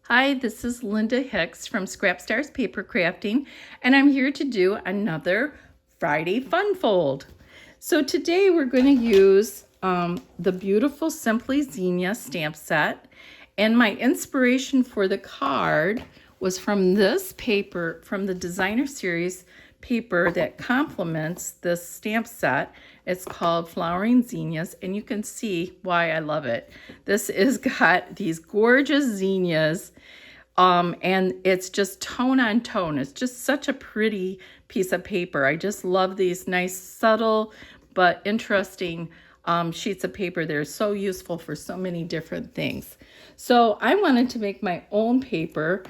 Hi, this is Linda Hicks from Scrap Stars Paper Crafting, and I'm here to do another Friday Fun Fold. So today we're going to use the beautiful Simply Xenia stamp set, and my inspiration for the card was from this paper, from the designer series paper that complements this stamp set. It's called Flowering Zinnias, and you can see why I love it. This is got these gorgeous zinnias, and it's just tone on tone. It's just such a pretty piece of paper. I just love these nice, subtle, but interesting sheets of paper. They're so useful for so many different things. So I wanted to make my own paper,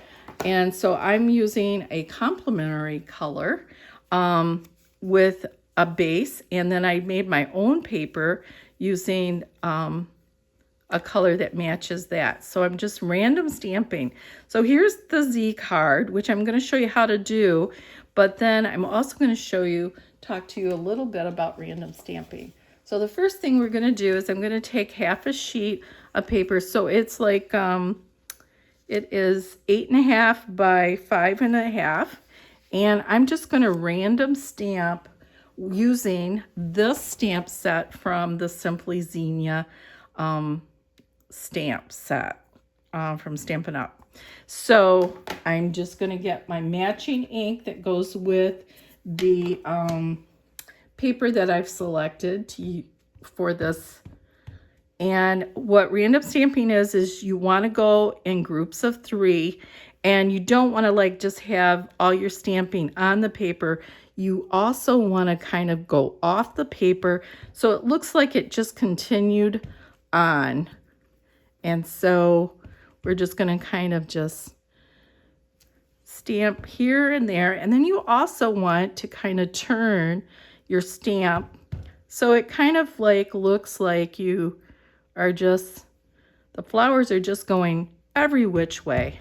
and so I'm using a complementary color with a base, and then I made my own paper using a color that matches that. So I'm just random stamping. So here's the Z card, which I'm going to show you how to do, but then I'm also going to talk to you a little bit about random stamping. So the first thing we're going to do is I'm going to take half a sheet of paper. So it's like, it is 8.5 by 5.5. And I'm just going to random stamp using this stamp set from the Simply Xenia stamp set from Stampin' Up. So I'm just going to get my matching ink that goes with the paper that I've selected for this. And what random stamping is you want to go in groups of 3, and you don't want to like just have all your stamping on the paper. You also want to kind of go off the paper so it looks like it just continued on. And so we're just going to kind of just stamp here and there. And then you also want to kind of turn your stamp so it kind of like looks like you are just, the flowers are just going every which way.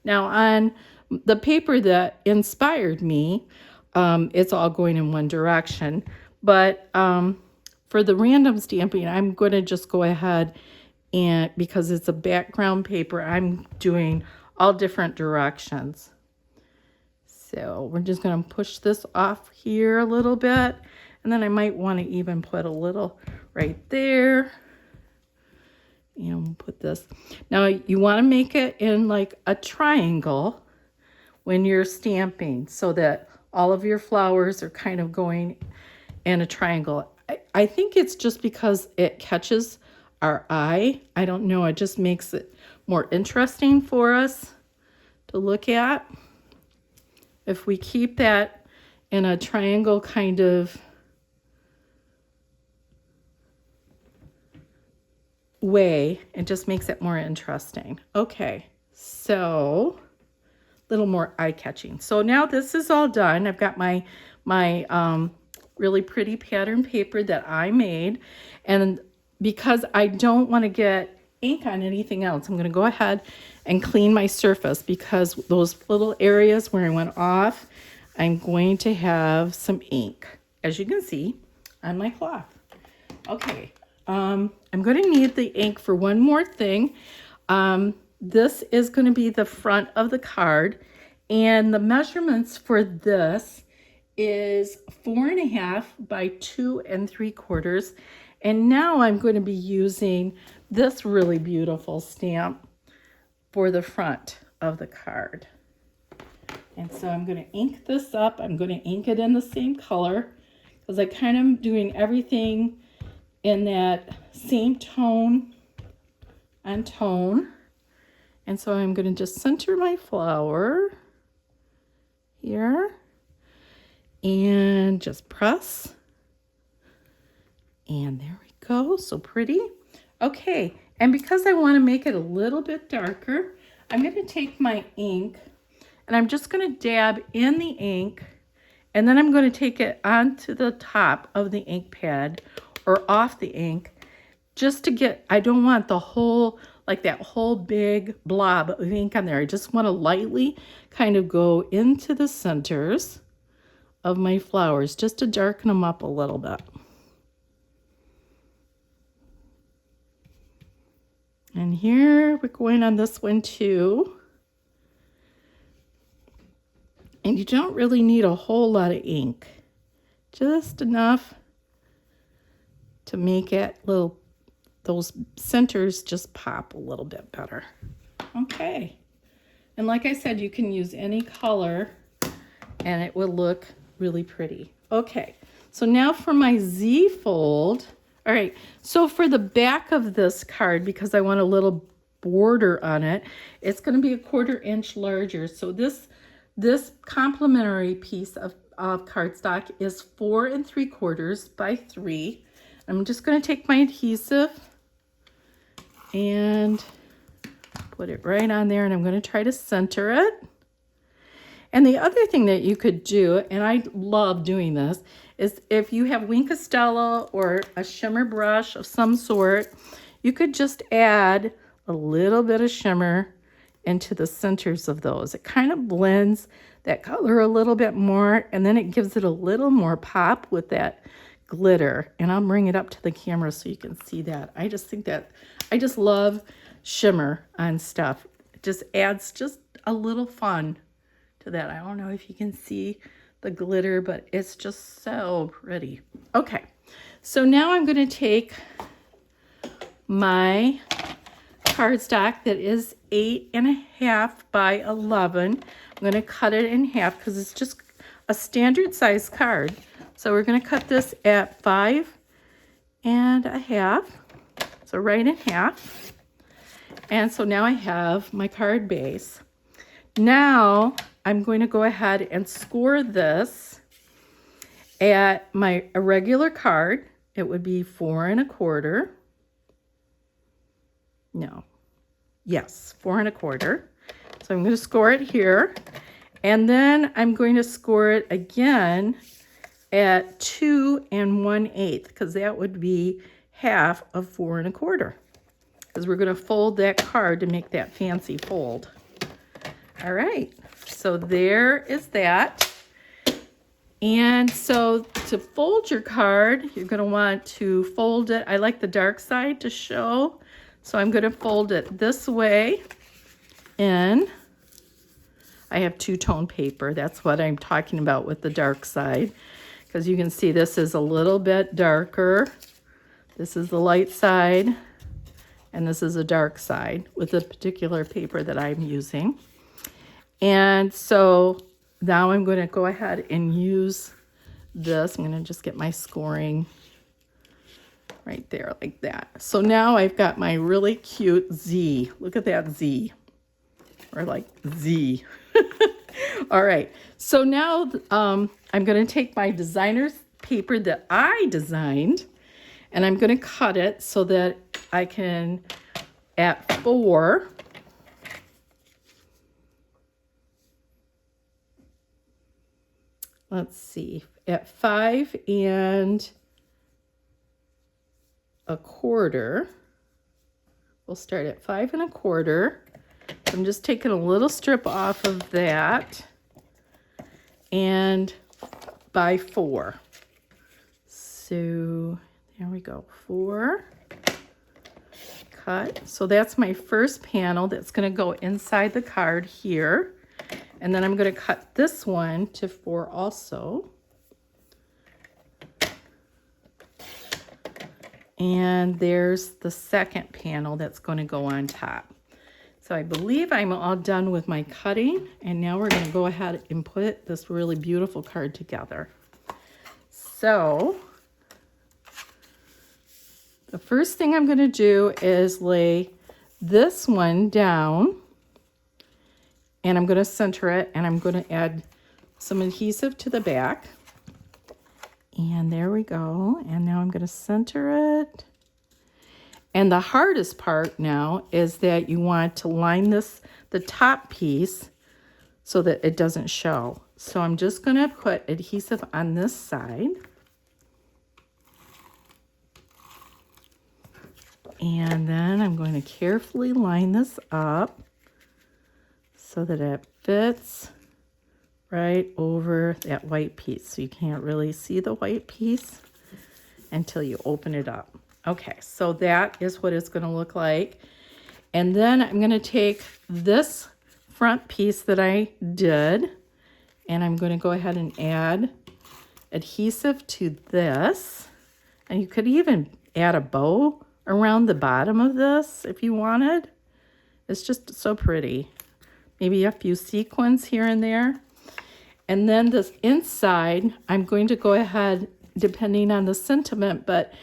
Now on the paper that inspired me, it's all going in one direction. But for the random stamping, I'm going to just go ahead and, because it's a background paper, I'm doing all different directions. So we're just going to push this off here a little bit. And then I might want to even put a little right there. And we'll put this. Now you want to make it in like a triangle when you're stamping so that all of your flowers are kind of going in a triangle. I think it's just because it catches our eye. I don't know. It just makes it more interesting for us to look at. If we keep that in a triangle kind of way, it just makes it more interesting. Okay, so a little more eye-catching. So now this is all done. I've got my really pretty pattern paper that I made, and because I don't want to get ink on anything else, I'm going to go ahead and clean my surface, because those little areas where I went off, I'm going to have some ink, as you can see, on my cloth. Okay. I'm going to need the ink for one more thing. This is going to be the front of the card, and the measurements for this is 4.5 by 2 3/4. And now I'm going to be using this really beautiful stamp for the front of the card. And so I'm going to ink this up. I'm going to ink it in the same color, because I kind of doing everything in that same tone and tone. And so I'm going to just center my flower here and just press. And there we go. So pretty. Okay. And because I want to make it a little bit darker, I'm going to take my ink and I'm just going to dab in the ink, and then I'm going to take it onto the top of the ink pad or off the ink, just to get, I don't want the whole, like that whole big blob of ink on there. I just want to lightly kind of go into the centers of my flowers just to darken them up a little bit. And here we're going on this one too. And you don't really need a whole lot of ink. Just enough to make it those centers just pop a little bit better. Okay. And like I said, you can use any color and it will look really pretty. Okay, so now for my Z fold. All right, so for the back of this card, because I want a little border on it, it's going to be a 1/4 inch larger. So this complimentary piece of cardstock is 4 3/4 by 3. I'm just going to take my adhesive and put it right on there, and I'm going to try to center it. And the other thing that you could do, and I love doing this, is if you have Wink Estella or a shimmer brush of some sort, you could just add a little bit of shimmer into the centers of those. It kind of blends that color a little bit more, and then it gives it a little more pop with that glitter. And I'll bring it up to the camera so you can see that. I just love shimmer on stuff. It just adds just a little fun to that. I don't know if you can see the glitter, but it's just so pretty. Okay, so now I'm going to take my cardstock that is 8 1/2 by 11. I'm going to cut it in half because it's just a standard size card. So we're going to cut this at 5 1/2. So right in half. And so now I have my card base. Now I'm going to go ahead and score this at my irregular card. It would be 4 1/4. No. Yes, 4 1/4. So I'm going to score it here. And then I'm going to score it again at 2 1/8, because that would be half of 4 1/4. Because we're going to fold that card to make that fancy fold. All right, so there is that. And so to fold your card, you're going to want to fold it. I like the dark side to show. So I'm going to fold it this way in. I have two-tone paper. That's what I'm talking about with the dark side. Because you can see this is a little bit darker. This is the light side. And this is a dark side with the particular paper that I'm using. And so now I'm going to go ahead and use this. I'm going to just get my scoring right there like that. So now I've got my really cute Z. Look at that Z. Or like Z. All right. So now I'm going to take my designer's paper that I designed, and I'm going to cut it so that I can, at 4, let's see, at 5 1/4, we'll start at 5 1/4. I'm just taking a little strip off of that, and by 4. So there we go, 4. Cut. So that's my first panel that's going to go inside the card here. And then I'm going to cut this one to 4 also. And there's the second panel that's going to go on top. So I believe I'm all done with my cutting. And now we're going to go ahead and put this really beautiful card together. So the first thing I'm going to do is lay this one down, and I'm going to center it, and I'm going to add some adhesive to the back. And there we go. And now I'm going to center it. And the hardest part now is that you want to line the top piece so that it doesn't show. So I'm just going to put adhesive on this side. And then I'm going to carefully line this up so that it fits right over that white piece. So you can't really see the white piece until you open it up. Okay, so that is what it's going to look like. And then I'm going to take this front piece that I did, and I'm going to go ahead and add adhesive to this. And you could even add a bow around the bottom of this if you wanted. It's just so pretty. Maybe a few sequins here and there. And then this inside, I'm going to go ahead, depending on the sentiment, but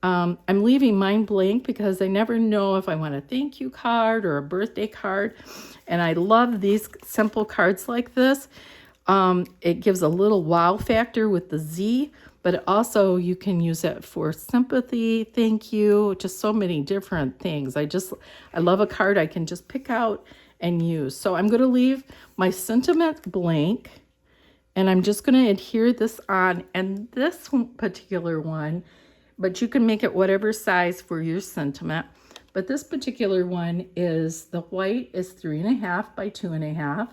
I'm leaving mine blank because I never know if I want a thank you card or a birthday card. And I love these simple cards like this. It gives a little wow factor with the Z, but also you can use it for sympathy, thank you, just so many different things. I love a card I can just pick out and use. So I'm going to leave my sentiment blank, and I'm just going to adhere this on. And this particular one, but you can make it whatever size for your sentiment. But this particular one is, the white is 3.5 by 2.5.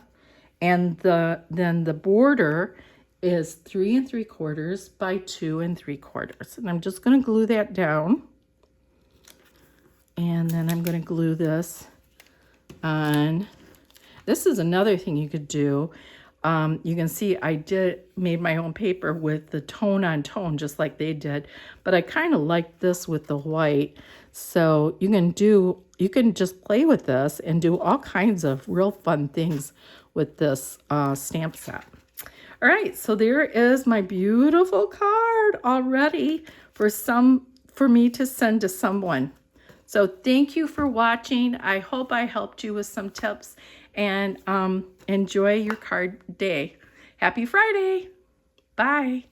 And then the border is 3 3/4 by 2 3/4. And I'm just going to glue that down. And then I'm going to glue this on. This is another thing you could do. You can see I made my own paper with the tone on tone, just like they did. But I kind of like this with the white. So you can just play with this and do all kinds of real fun things with this stamp set. All right, so there is my beautiful card all ready for me to send to someone. So thank you for watching. I hope I helped you with some tips, and enjoy your card day. Happy Friday. Bye.